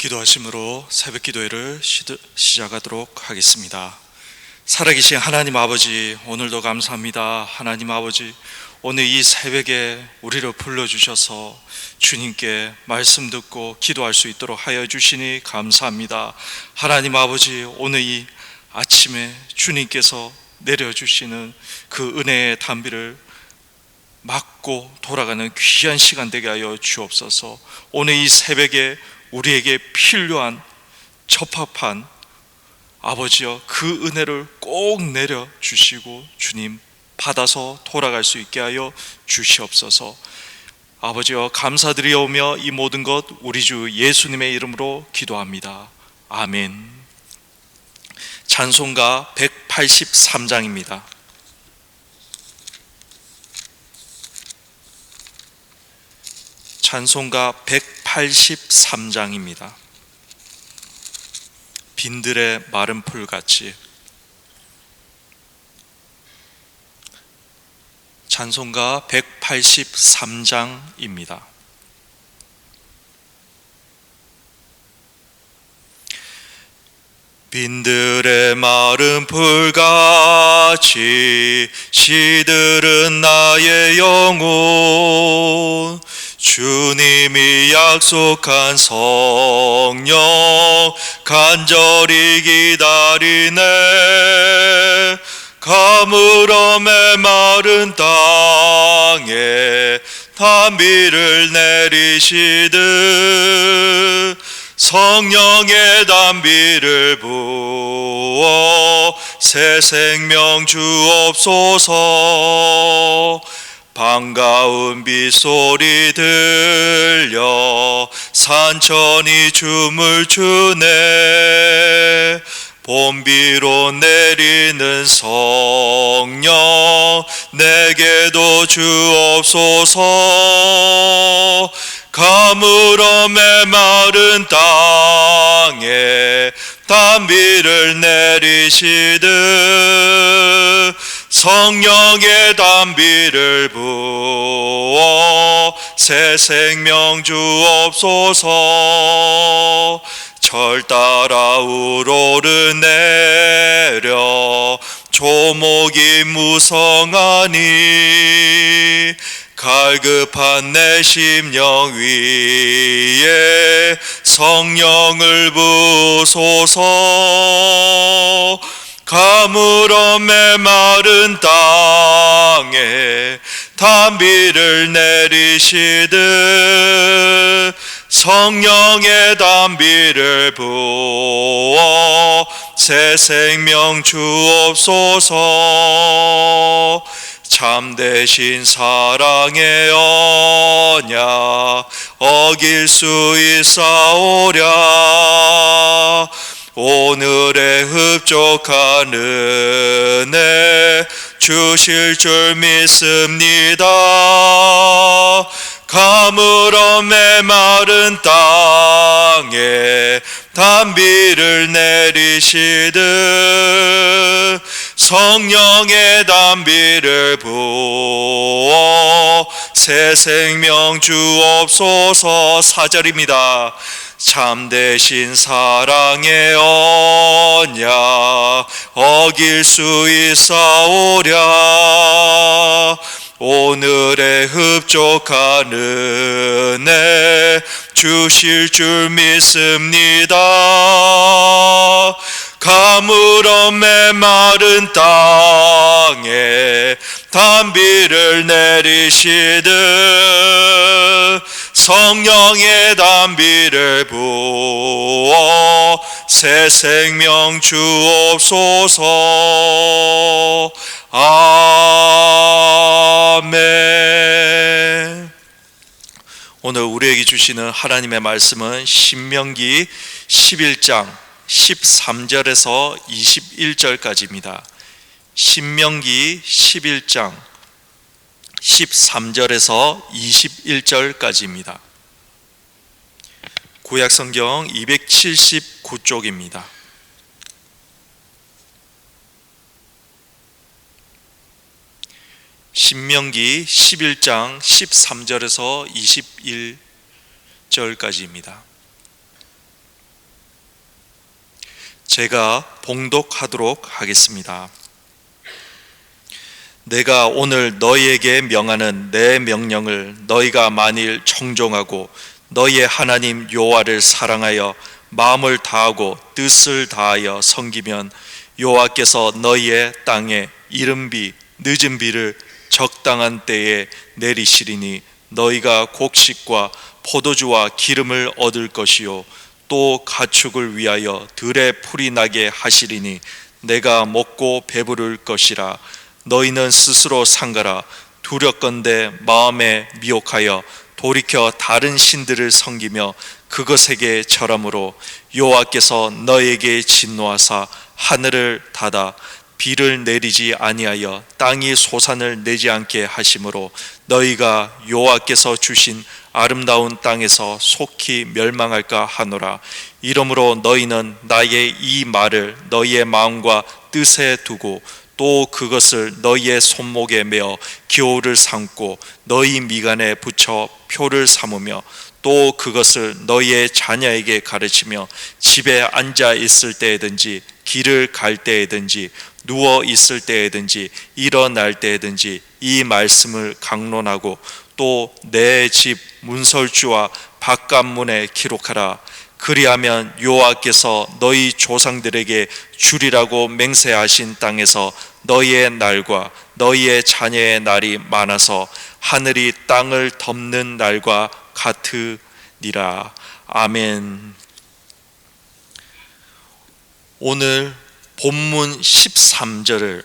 기도하심으로 새벽 기도회를 시작하도록 하겠습니다. 살아계신 하나님 아버지, 오늘도 감사합니다. 하나님 아버지, 오늘 이 새벽에 우리를 불러주셔서 주님께 말씀 듣고 기도할 수 있도록 하여 주시니 감사합니다. 하나님 아버지, 오늘 이 아침에 주님께서 내려주시는 그 은혜의 단비를 맞고 돌아가는 귀한 시간 되게 하여 주옵소서. 오늘 이 새벽에 우리에게 필요한 적합한 아버지여, 그 은혜를 꼭 내려주시고 주님 받아서 돌아갈 수 있게 하여 주시옵소서. 아버지여, 감사드리오며 이 모든 것 우리 주 예수님의 이름으로 기도합니다. 아멘. 찬송가 183장입니다. 찬송가 183장입니다. 빈들의 마른 풀같이. 찬송가 183장입니다. 빈들의 마른 풀같이 시들은 나의 영혼, 주님이 약속한 성령 간절히 기다리네. 가물어 메마른 땅에 단비를 내리시듯 성령의 단비를 부어 새 생명 주옵소서. 반가운 빗소리 들려 산천이 춤을 추네. 봄비로 내리는 성령 내게도 주옵소서. 가물어 메마른 땅에 단비를 내리시듯 성령의 단비를 부어 새 생명 주옵소서. 철 따라 우러내려 조목이 무성하니 갈급한 내 심령 위에 성령을 부으소서. 가물어 메마른 땅에 단비를 내리시듯 성령의 단비를 부어 새 생명 주옵소서. 참되신 사랑의 언약 어길 수 있사오랴. 오늘의 흡족한 은혜 주실 줄 믿습니다. 가물어 메마른 땅에 단비를 내리시듯 성령의 단비를 부어 새 생명 주옵소서. 4절입니다. 참되신 사랑의 언약 어길 수 있사오랴. 오늘의 흡족한 은혜 주실 줄 믿습니다. 가물어 메마른 땅에 단비를 내리시듯 성령의 단비를 부어 새 생명 주옵소서. 아멘. 오늘 우리에게 주시는 하나님의 말씀은 신명기 11장 13절에서 21절까지입니다. 신명기 11장 13절에서 21절까지입니다. 구약성경 279쪽입니다. 신명기 11장 13절에서 21절까지입니다. 제가 봉독하도록 하겠습니다. 내가 오늘 너희에게 명하는 내 명령을 너희가 만일 청종하고 너희의 하나님 여호와를 사랑하여 마음을 다하고 뜻을 다하여 섬기면 여호와께서 너희의 땅에 이른 비 늦은 비를 적당한 때에 내리시리니 너희가 곡식과 포도주와 기름을 얻을 것이요 또 가축을 위하여 들에 풀이 나게 하시리니 내가 먹고 배부를 것이라. 너희는 스스로 상가라. 두렵건대 마음에 미혹하여 돌이켜 다른 신들을 섬기며 그것에게 절함으로 여호와께서 너희에게 진노하사 하늘을 닫아 비를 내리지 아니하여 땅이 소산을 내지 않게 하심으로 너희가 여호와께서 주신 아름다운 땅에서 속히 멸망할까 하노라. 이러므로 너희는 나의 이 말을 너희의 마음과 뜻에 두고 또 그것을 너희의 손목에 메어 기호를 삼고 너희 미간에 붙여 표를 삼으며 또 그것을 너희의 자녀에게 가르치며 집에 앉아 있을 때에든지 길을 갈 때에든지 누워 있을 때에든지 일어날 때에든지 이 말씀을 강론하고 또 내 집 문설주와 바깥문에 기록하라. 그리하면 여호와께서 너희 조상들에게 주리라고 맹세하신 땅에서 너희의 날과 너희의 자녀의 날이 많아서 하늘이 땅을 덮는 날과 같으니라. 아멘. 오늘 본문 13절을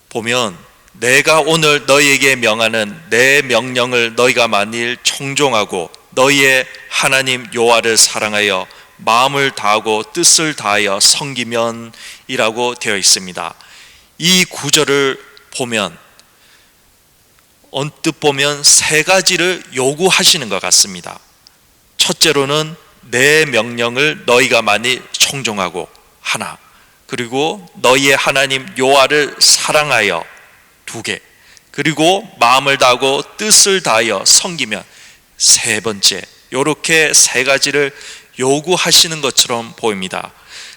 보면 내가 오늘 너희에게 명하는 내 명령을 너희가 만일 청종하고 너희의 하나님 여호와를 사랑하여 마음을 다하고 뜻을 다하여 섬기면 이라고 되어 있습니다. 이 구절을 보면 언뜻 보면 세 가지를 요구하시는 것 같습니다. 첫째로는 내 명령을 너희가 만일 청종하고 하나, 그리고 너희의 하나님 여호와를 사랑하여 두 개, 그리고 마음을 다하고 뜻을 다하여 섬기면 세 번째, 이렇게 세 가지를 요구하시는 것처럼 보입니다.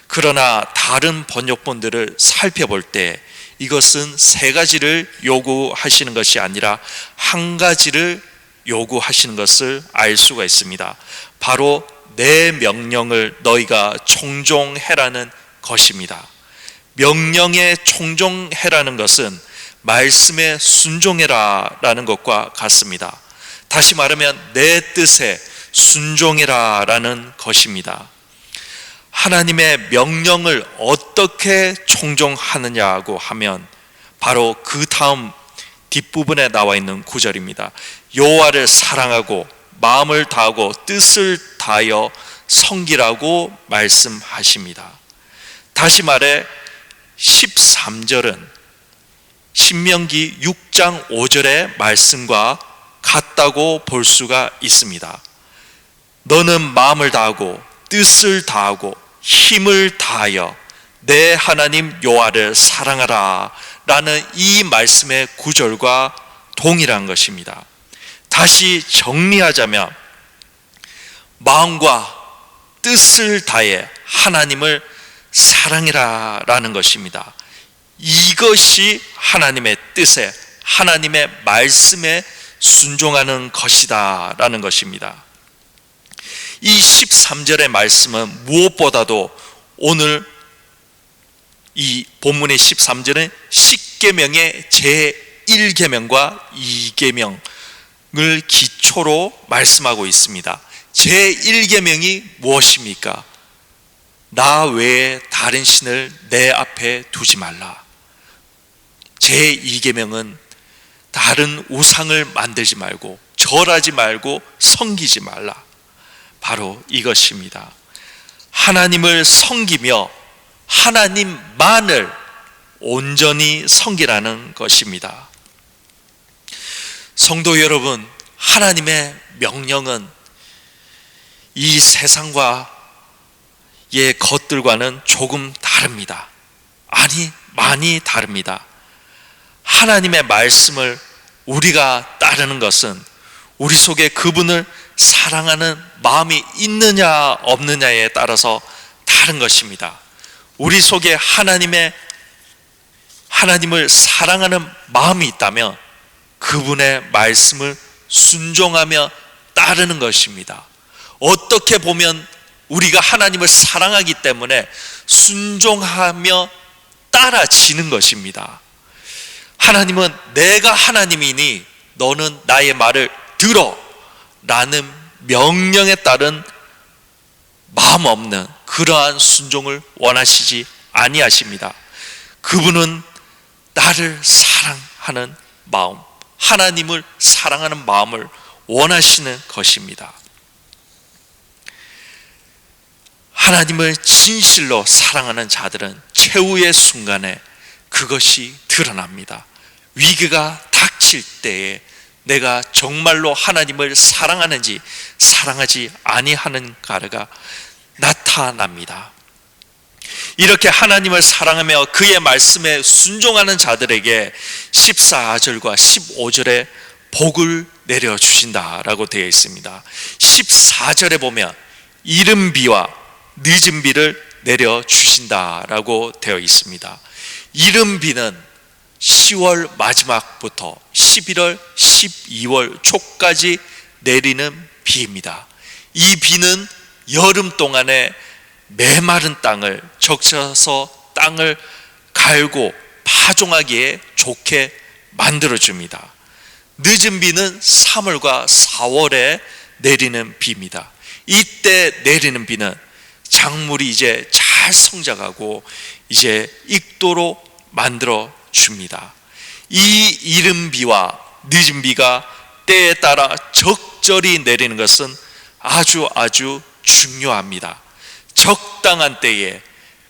그러나 다른 번역본들을 살펴볼 때 이것은 세 가지를 요구하시는 것이 아니라 한 가지를 요구하시는 것을 알 수가 있습니다. 바로 내 명령을 너희가 청종해라는 것입니다. 명령에 청종해라는 것은 말씀에 순종해라 라는 것과 같습니다. 다시 말하면 내 뜻에 순종해라 라는 것입니다. 하나님의 명령을 어떻게 청종하느냐고 하면 바로 그 다음 뒷부분에 나와 있는 구절입니다. 여호와를 사랑하고 마음을 다하고 뜻을 다하여 섬기라고 말씀하십니다. 다시 말해 13절은 신명기 6장 5절의 말씀과 같다고 볼 수가 있습니다. 너는 마음을 다하고 뜻을 다하고 힘을 다하여 내 하나님 여호와를 사랑하라 라는 이 말씀의 구절과 동일한 것입니다. 다시 정리하자면 마음과 뜻을 다해 하나님을 사랑해라 라는 것입니다. 이것이 하나님의 뜻에 하나님의 말씀에 순종하는 것이다 라는 것입니다. 이 13절의 말씀은 무엇보다도 오늘 이 본문의 13절은 10계명의 제1계명과 2계명을 기초로 말씀하고 있습니다. 제1계명이 무엇입니까? 나 외에 다른 신을 내 앞에 두지 말라. 제2계명은 다른 우상을 만들지 말고 절하지 말고 섬기지 말라. 바로 이것입니다. 하나님을 섬기며 하나님만을 온전히 섬기라는 것입니다. 성도 여러분, 하나님의 명령은 이 세상과의 것들과는 조금 다릅니다. 아니, 많이 다릅니다. 하나님의 말씀을 우리가 따르는 것은 우리 속에 그분을 사랑하는 마음이 있느냐 없느냐에 따라서 다른 것입니다. 우리 속에 하나님을 사랑하는 마음이 있다면 그분의 말씀을 순종하며 따르는 것입니다. 어떻게 보면 우리가 하나님을 사랑하기 때문에 순종하며 따라지는 것입니다. 하나님은 내가 하나님이니 너는 나의 말을 들어 라는 명령에 따른 마음 없는 그러한 순종을 원하시지 아니하십니다. 그분은 나를 사랑하는 마음, 하나님을 사랑하는 마음을 원하시는 것입니다. 하나님을 진실로 사랑하는 자들은 최후의 순간에 그것이 드러납니다. 위기가 닥칠 때에 내가 정말로 하나님을 사랑하는지 사랑하지 아니하는가가 나타납니다. 이렇게 하나님을 사랑하며 그의 말씀에 순종하는 자들에게 14절과 15절에 복을 내려주신다라고 되어 있습니다. 14절에 보면 이른 비와 늦은 비를 내려주신다라고 되어 있습니다. 이른 비는 10월 마지막부터 11월, 12월 초까지 내리는 비입니다. 이 비는 여름 동안에 메마른 땅을 적셔서 땅을 갈고 파종하기에 좋게 만들어줍니다. 늦은 비는 3월과 4월에 내리는 비입니다. 이때 내리는 비는 작물이 이제 잘 성장하고 이제 익도록 만들어 줍니다. 이 이른 비와 늦은 비가 때에 따라 적절히 내리는 것은 아주 중요합니다. 적당한 때에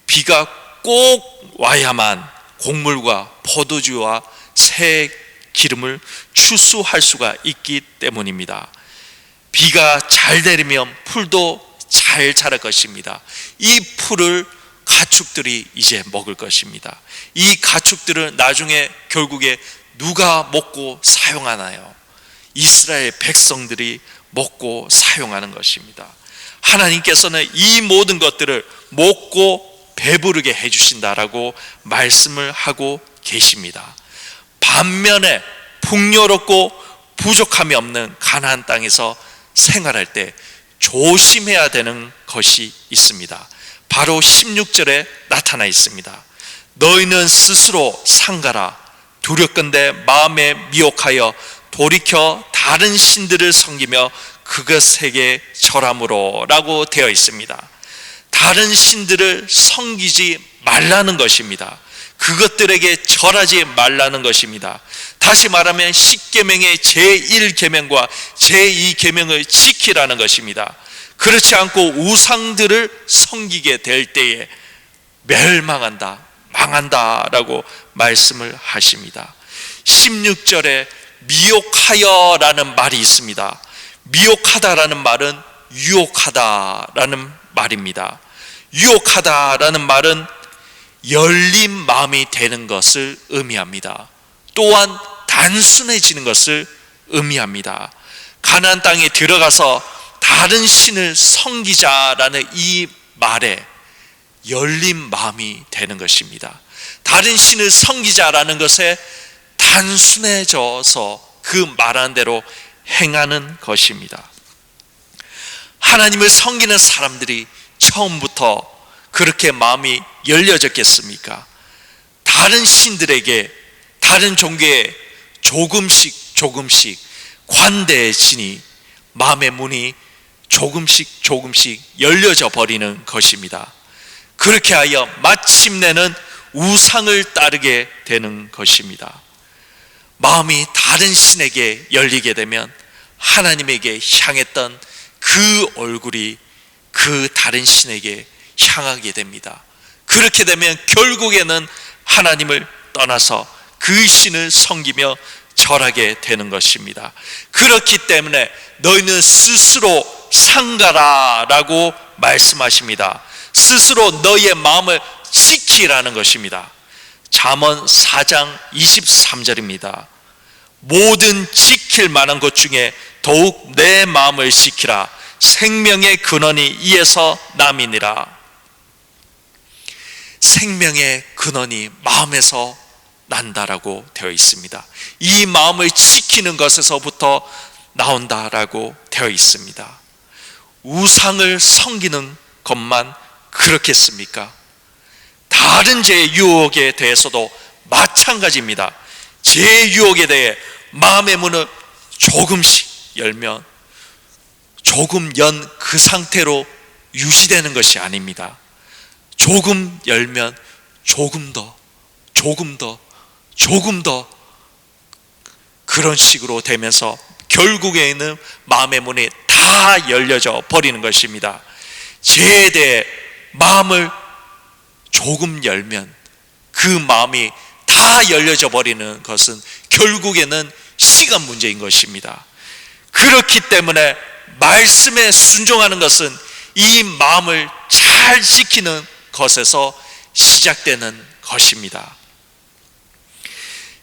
비가 꼭 와야만 곡물과 포도주와 새 기름을 추수할 수가 있기 때문입니다. 비가 잘 내리면 풀도 잘 자랄 것입니다. 이 풀을 가축들이 이제 먹을 것입니다. 이 가축들은 나중에 결국에 누가 먹고 사용하나요? 이스라엘 백성들이 먹고 사용하는 것입니다. 하나님께서는 이 모든 것들을 먹고 배부르게 해주신다라고 말씀을 하고 계십니다. 반면에 풍요롭고 부족함이 없는 가나안 땅에서 생활할 때 조심해야 되는 것이 있습니다. 바로 16절에 나타나 있습니다. 너희는 스스로 상가라 두렵건대 마음에 미혹하여 돌이켜 다른 신들을 섬기며 그것에게 절함으로 라고 되어 있습니다. 다른 신들을 섬기지 말라는 것입니다. 그것들에게 절하지 말라는 것입니다. 다시 말하면 10계명의 제1계명과 제2계명을 지키라는 것입니다. 그렇지 않고 우상들을 섬기게 될 때에 멸망한다, 망한다라고 말씀을 하십니다. 16절에 미혹하여라는 말이 있습니다. 미혹하다라는 말은 유혹하다라는 말입니다. 유혹하다라는 말은 열린 마음이 되는 것을 의미합니다. 또한 단순해지는 것을 의미합니다. 가나안 땅에 들어가서 다른 신을 섬기자라는 이 말에 열린 마음이 되는 것입니다. 다른 신을 섬기자라는 것에 단순해져서 그 말하는 대로 행하는 것입니다. 하나님을 섬기는 사람들이 처음부터 그렇게 마음이 열려졌겠습니까? 다른 신들에게, 다른 종교에 조금씩 관대해지니 마음의 문이 조금씩 열려져 버리는 것입니다. 그렇게 하여 마침내는 우상을 따르게 되는 것입니다. 마음이 다른 신에게 열리게 되면 하나님에게 향했던 그 얼굴이 그 다른 신에게 향하게 됩니다. 그렇게 되면 결국에는 하나님을 떠나서 그 신을 섬기며 절하게 되는 것입니다. 그렇기 때문에 너희는 스스로 상가라 라고 말씀하십니다. 스스로 너희의 마음을 지키라는 것입니다. 잠언 4장 23절입니다. 모든 지킬 만한 것 중에 더욱 내 마음을 지키라. 생명의 근원이 이에서 남이니라. 생명의 근원이 마음에서 난다라고 되어 있습니다. 이 마음을 지키는 것에서부터 나온다라고 되어 있습니다. 우상을 섬기는 것만 그렇겠습니까? 다른 제 유혹에 대해서도 마찬가지입니다. 제 유혹에 대해 마음의 문을 조금씩 열면 조금 연 그 상태로 유지되는 것이 아닙니다. 조금 열면 조금 더 그런 식으로 되면서 결국에는 마음의 문이 다 열려져 버리는 것입니다. 죄에 대해 마음을 조금 열면 그 마음이 다 열려져 버리는 것은 결국에는 시간 문제인 것입니다. 그렇기 때문에 말씀에 순종하는 것은 이 마음을 잘 지키는 것에서 시작되는 것입니다.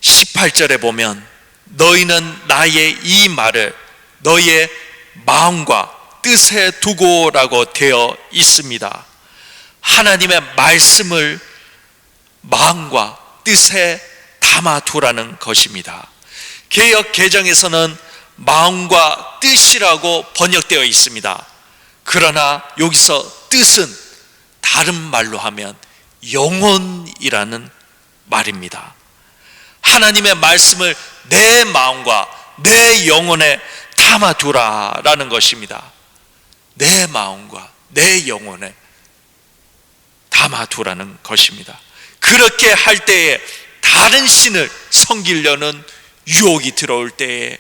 18절에 보면 너희는 나의 이 말을 너희의 마음과 뜻에 두고라고 되어 있습니다. 하나님의 말씀을 마음과 뜻에 담아두라는 것입니다. 개역 개정에서는 마음과 뜻이라고 번역되어 있습니다. 그러나 여기서 뜻은 다른 말로 하면 영혼이라는 말입니다. 하나님의 말씀을 내 마음과 내 영혼에 담아두라라는 것입니다. 내 마음과 내 영혼에 담아두라는 것입니다. 그렇게 할 때에 다른 신을 섬기려는 유혹이 들어올 때에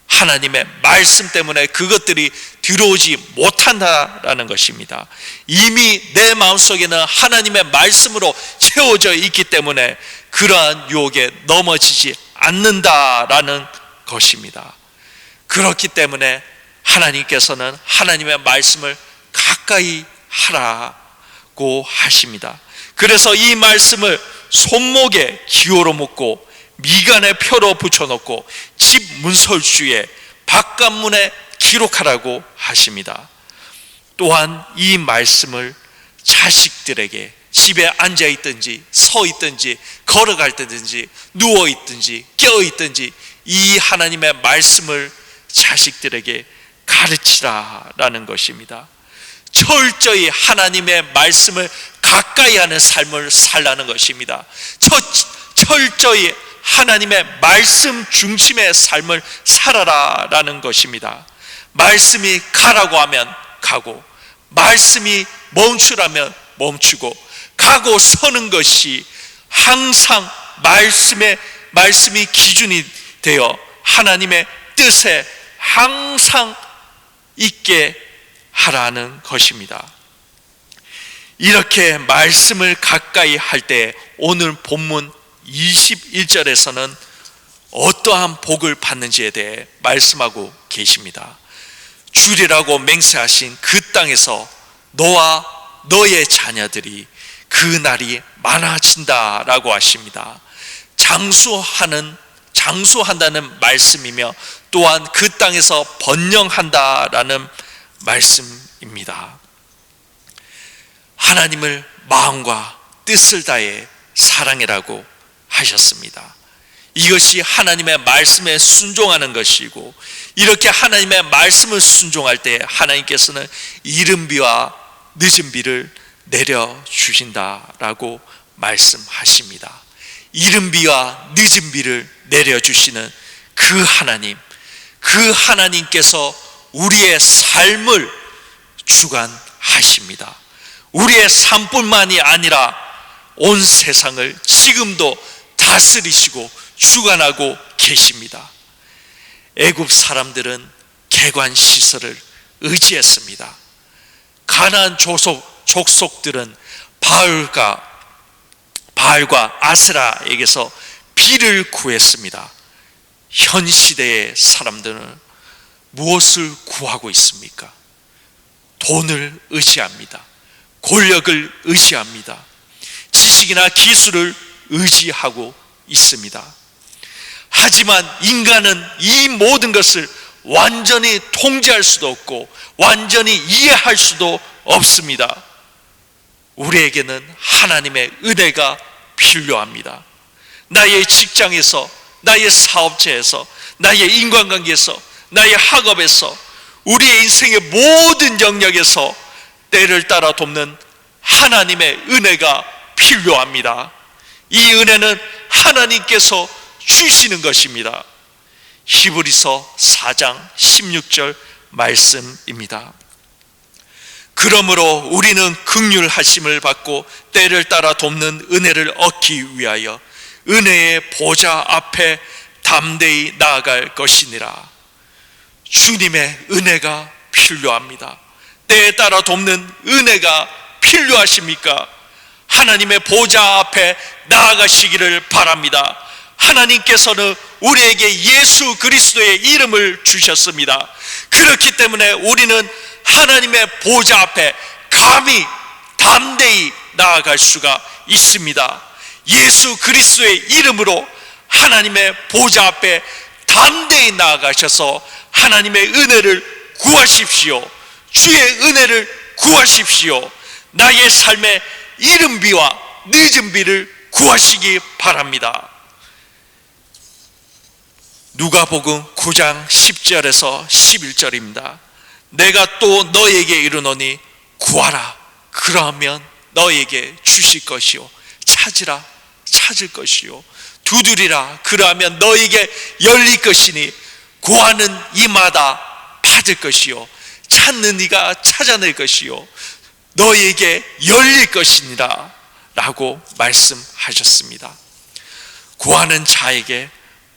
하나님의 말씀 때문에 그것들이 들어오지 못한다라는 것입니다. 이미 내 마음속에는 하나님의 말씀으로 채워져 있기 때문에 그러한 유혹에 넘어지지 않는다라는 것입니다. 그렇기 때문에 하나님께서는 하나님의 말씀을 가까이 하라고 하십니다. 그래서 이 말씀을 손목에 기호로 묶고 미간에 표로 붙여놓고 집 문설주에 바깥문에 기록하라고 하십니다. 또한 이 말씀을 자식들에게 집에 앉아있든지 서있든지 걸어갈 때든지 누워있든지 깨어있든지 이 하나님의 말씀을 자식들에게 가르치라라는 것입니다. 철저히 하나님의 말씀을 가까이 하는 삶을 살라는 것입니다. 철저히 하나님의 말씀 중심의 삶을 살아라라는 것입니다. 말씀이 가라고 하면 가고, 말씀이 멈추라면 멈추고, 가고 서는 것이 항상 말씀이 기준이 되어 하나님의 뜻에 항상 있게 하라는 것입니다. 이렇게 말씀을 가까이 할 때 오늘 본문 21절에서는 어떠한 복을 받는지에 대해 말씀하고 계십니다. 주리라고 맹세하신 그 땅에서 너와 너의 자녀들이 그 날이 많아진다라고 하십니다. 장수한다는 말씀이며 또한 그 땅에서 번영한다라는 말씀입니다. 하나님을 마음과 뜻을 다해 사랑이라고 하셨습니다. 이것이 하나님의 말씀에 순종하는 것이고, 이렇게 하나님의 말씀을 순종할 때 하나님께서는 이른 비와 늦은 비를 내려주신다라고 말씀하십니다. 이른 비와 늦은 비를 내려주시는 그 하나님께서 우리의 삶을 주관하십니다. 우리의 삶뿐만이 아니라 온 세상을 지금도 다스리시고 주관하고 계십니다. 애굽 사람들은 개관시설을 의지했습니다. 가나안 족속들은 바알과 아세라에게서 비를 구했습니다. 현 시대의 사람들은 무엇을 구하고 있습니까? 돈을 의지합니다. 권력을 의지합니다. 지식이나 기술을 의지하고 있습니다. 하지만 인간은 이 모든 것을 완전히 통제할 수도 없고 완전히 이해할 수도 없습니다. 우리에게는 하나님의 은혜가 필요합니다. 나의 직장에서, 나의 사업체에서, 나의 인간관계에서, 나의 학업에서, 우리의 인생의 모든 영역에서 때를 따라 돕는 하나님의 은혜가 필요합니다. 이 은혜는 하나님께서 주시는 것입니다. 히브리서 4장 16절 말씀입니다. 그러므로 우리는 긍휼하심을 받고 때를 따라 돕는 은혜를 얻기 위하여 은혜의 보좌 앞에 담대히 나아갈 것이니라. 주님의 은혜가 필요합니다. 때에 따라 돕는 은혜가 필요하십니까? 하나님의 보좌 앞에 나아가시기를 바랍니다. 하나님께서는 우리에게 예수 그리스도의 이름을 주셨습니다. 그렇기 때문에 우리는 하나님의 보좌 앞에 감히 담대히 나아갈 수가 있습니다. 예수 그리스도의 이름으로 하나님의 보좌 앞에 담대히 나아가셔서 하나님의 은혜를 구하십시오. 주의 은혜를 구하십시오. 나의 삶의 이른 비와 늦은 비를 구하시기 바랍니다. 누가복음 9장 10절에서 11절입니다. 내가 또 너에게 이르노니 구하라, 그러면 너에게 주실 것이요, 찾으라, 찾을 것이요, 두드리라, 그러면 너에게 열릴 것이니 구하는 이마다 받을 것이요, 찾는 이가 찾아낼 것이요, 너에게 열릴 것이니라 라고 말씀하셨습니다. 구하는 자에게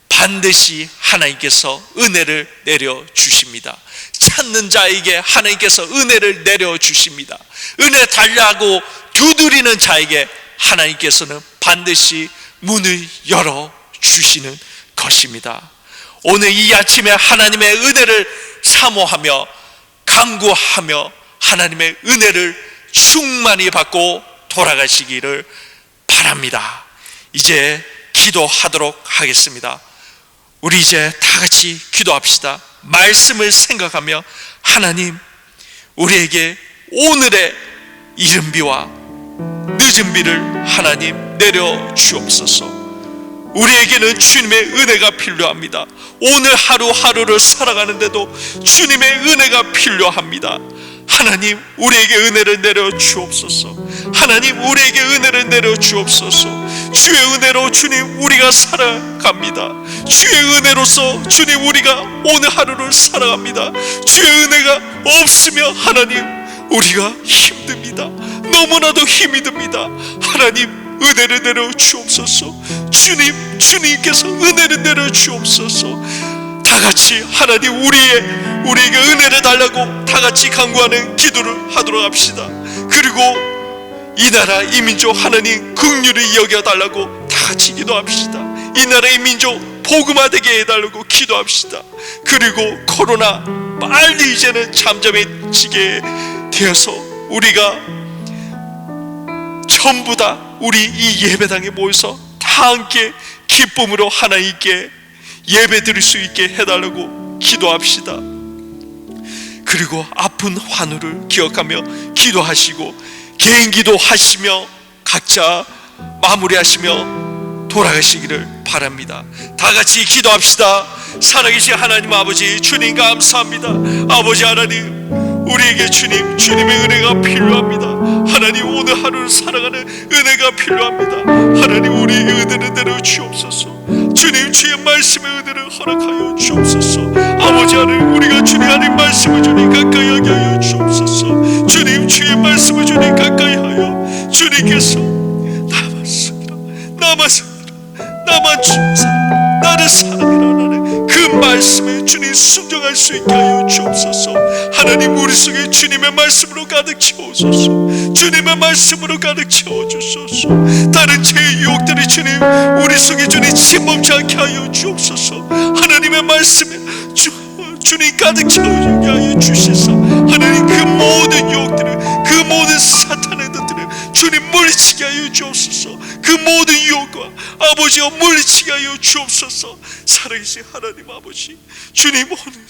반드시 하나님께서 은혜를 내려주십니다. 찾는 자에게 하나님께서 은혜를 내려주십니다. 은혜 달라고 두드리는 자에게 하나님께서는 반드시 문을 열어주시는 것입니다. 오늘 이 아침에 하나님의 은혜를 사모하며 간구하며 하나님의 은혜를 충만히 받고 돌아가시기를 바랍니다. 이제 기도하도록 하겠습니다. 우리 이제 다 같이 기도합시다. 말씀을 생각하며 하나님, 우리에게 오늘의 이른 비와 늦은 비를 하나님 내려 주옵소서. 우리에게는 주님의 은혜가 필요합니다. 오늘 하루하루를 살아가는데도 주님의 은혜가 필요합니다. 하나님, 우리에게 은혜를 내려 주옵소서. 하나님, 우리에게 은혜를 내려 주옵소서. 주의 은혜로 주님, 우리가 살아갑니다. 주의 은혜로서 주님, 우리가 오늘 하루를 살아갑니다. 주의 은혜가 없으면 하나님, 우리가 힘듭니다. 너무나도 힘이 듭니다. 하나님, 은혜를 내려 주옵소서. 주님께서 은혜를 내려 주옵소서. 다 같이 하나님, 우리에게 은혜를 달라고 다 같이 간구하는 기도를 하도록 합시다. 그리고 이 나라 이 민족 하나님 긍휼히 여겨달라고 다 같이 기도합시다. 이 나라의 민족 복음화되게 해달라고 기도합시다. 그리고 코로나 빨리 이제는 잠잠해지게 되어서 우리가 전부 다 우리 이 예배당에 모여서 다 함께 기쁨으로 하나님께 예배 드릴 수 있게 해달라고 기도합시다. 그리고 아픈 환우를 기억하며 기도하시고 개인 기도하시며 각자 마무리하시며 돌아가시기를 바랍니다. 다 같이 기도합시다. 살아계신 하나님 아버지, 주님 감사합니다. 아버지 하나님, 우리에게 주님의 은혜가 필요합니다. 하나님, 오늘 하루를 살아가는 은혜가 필요합니다. 하나님, 우리에게 은혜를 내려 주옵소서. 주님, 주의 말씀의 은혜를 허락하여 주옵소서. 아버지 하나님, 우리가 주님 하나님 말씀을 주님 가까이 하게 하여 주옵소서. 주님, 주의 말씀을 주님 가까이 하여 주님께서 나만 주사 나를 사랑이라는 그 말씀에 주님 순종할 수 있게 하여 주옵소서. 하나님, 우리 속에 주님의 말씀으로 가득 채워주소서. 주님의 말씀으로 가득 채워주소서. 다른 죄의 유혹들이 주님 우리 속에 주님 침범치 않게 하여 주옵소서. 하나님의 말씀에 주님 가득 채워주게 하여 주시소. 하나님, 그 모든 유혹들을, 그 모든 사탄의 것들을 주님 물리치게 하여 주옵소서. 그 모든 유혹과 아버지여 물리치게 하여 주옵소서. 살아계신 하나님 아버지, 주님 오늘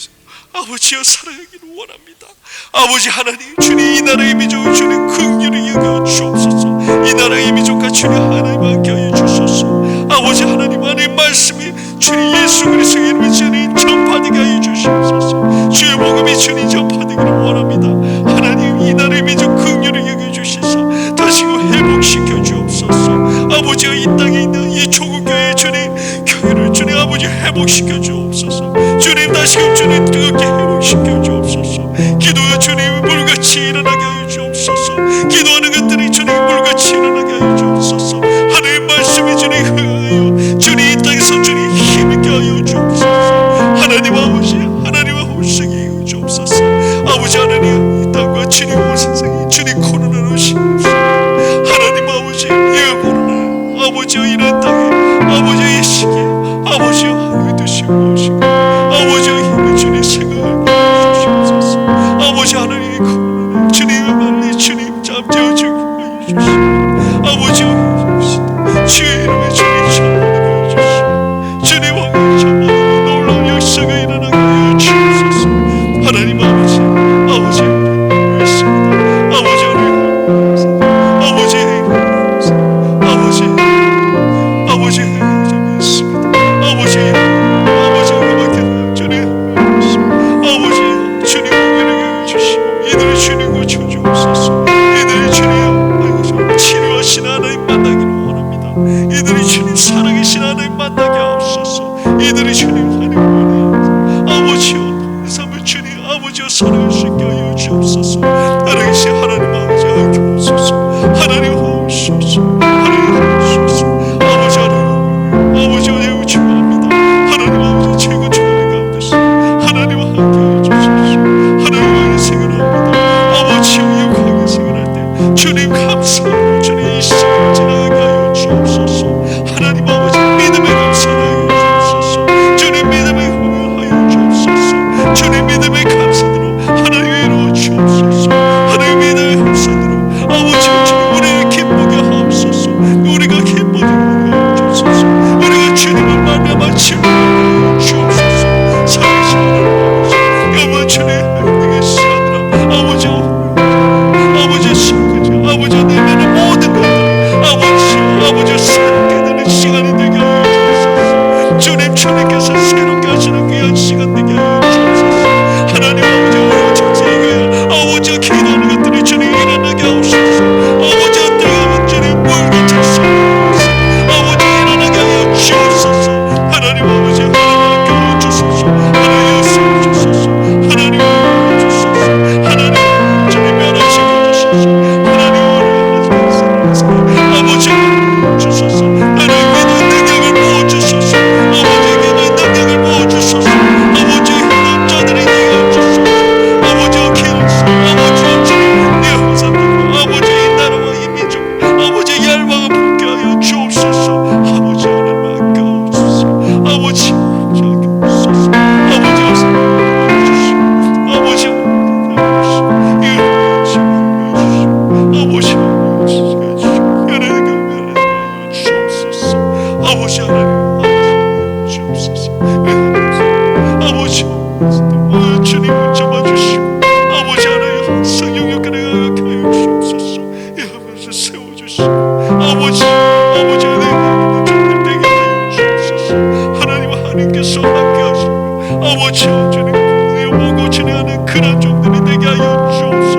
아버지여 사랑하기를 원합니다. 아버지 하나님, 주님 이 나라의 민족을 주님 긍휼히 여겨 주옵소서. 이 나라의 민족과 주님 하나님 함께 하여 주소서. 아버지 하나님, 하나님 말씀이 주님 예수 그리스도의 이름으로 주님 전파되게 하여 주시옵소서. 주의 복음이 주님 전파되기를 원합니다. 하나님, 이 나라의 민족 긍휼히 여겨 주시소. 다시금 회복시켜 주옵소서. 아버지가 이 땅에 있는 이 조국교회 주님 교회를 주님 아버지 회복시켜 주옵소서. 주님 다시금 주님 뜨겁게 회복시켜 주옵소서. 기도가 주님 물같이 일어나게 하여 주옵소서. 기도하는 것들이 주님 물같이 일어나게 하여 주옵소서. 하나님 말씀이 주님 흥하여 주님 이 땅에서 주님 힘있게 하여 주옵소서. 하나님 아버지, 하나님과 홀성이 하여 주옵소서. 아버지 하나님, 이 땅과 주님 온 세상에 주님 코로나로 심으시옵소서. 하나님 아버지, 이 코로나 아버지여 이런 땅에 아버지의 시기에 아버지여 하나님 드시고 오시고 아버지여 힘을 주님 생각하게 해주시옵소서. 아버지 하나님, 코로나 주님의 말리 주님 잠재워 주고 해주시고 아버지여 해주시다. 주의 이름에 주님 전하게 해주시고 주님 왕의 전하게 놀라운 역사가 일어나게 하여 주옵소서. 하나님 아버지, 아버지 믿습니다. 아버지 하나님, 아버지 아버지 아버지 믿습니다. 아버지 아버지 주님 아버지 주님 공연하게 주시고 이들의 주님 고쳐주옵소서. 이들의 주님 치료하신 하나님 만나기를 원합니다. 이들의 주님 살아계신 하나님 만나게 하옵소서. 이들의 주님 하나님 원해 아버지여 삶을 주님 아버지여 살아계시게 하여 주옵소서. 살아계신 하나님 아버지 하여 주옵소서. 하나님 하옵소서. 하나님 하옵소서. 아버지 하나님 아버지 하여 주옵니다. 하나님 아버지 최고 좋은 가운데서 하나님과 함께 하여 주옵소서. 하나님과 생활합니다. 아버지여 영광의 생활할 때 주님 감사하고 주님 이 시간을 지나가게 하여 주옵소서. 하나님 아버지 믿음의 감사를 하여 주옵소서. 주님 믿음의 후원하여 주옵소서. 주님 믿음의 감사대로 하나님 이루어 주옵소서. 하나님 믿음의 감사대로 아버지여 주님 우리를 기쁘게 하옵소서. 우리가 기쁘게 하여 주옵소서. 우리가 주님을 만나마 즐거워하여 주옵소서. 살아계신 하나님 아버지, 주님 하나님의 시간이라 아버지의 시간까지 아버지의 내면의 모든 것들 아버지의 새롭게 되는 시간이 되게 하여 주옵소서. 주님께서 새롭게 하시는 귀한 시간 되게 하여 주옵소서. 하나님 아버지, 우리 전체에 아버지가 기도하는 것들이 주님 일어나게 하옵소서. 아버지가 뜨거운 주님 물같이 쏟아주옵소서. 아버지 일어나게 하여 주옵소서. 하나님 아버지, 하나님 함께 하여 주소서. 하나님 세워주소서. 하나님 하여 주소서. 하나님 주님 면하시고 주소서. 하나님 아버지 주소서. 하나님 믿음의 능력을 부어주소서. 아버지에게 능력을 부어주소서. 아버지의 힘자들이 되어 주소서. 아버지의 기름서 아버지의 주님 내 홍산되고 아버지의 나라와 이 민족 아버지의 열방을 붙게 하여 주옵소서. 아버지 하나님 함께 하여 주소서. 아버지 함께 하소서. 아버지 하여 주시고 아버지 하여 주시고 아버지 하여 주시고 연애가 하여 주옵소서. 아버지 하나님 주옵소서. 아버지 주님 잡아주시고 아버지 하나님 항상 영역을 하여 주옵소서. 아버지 세워주시고 아버지 하나님 주님 되게 하여 주옵소서. 하나님 하나님께서 함께 하시고 아버지 주님 보고 지내는 그런 종들이 되게 하여 주옵소서.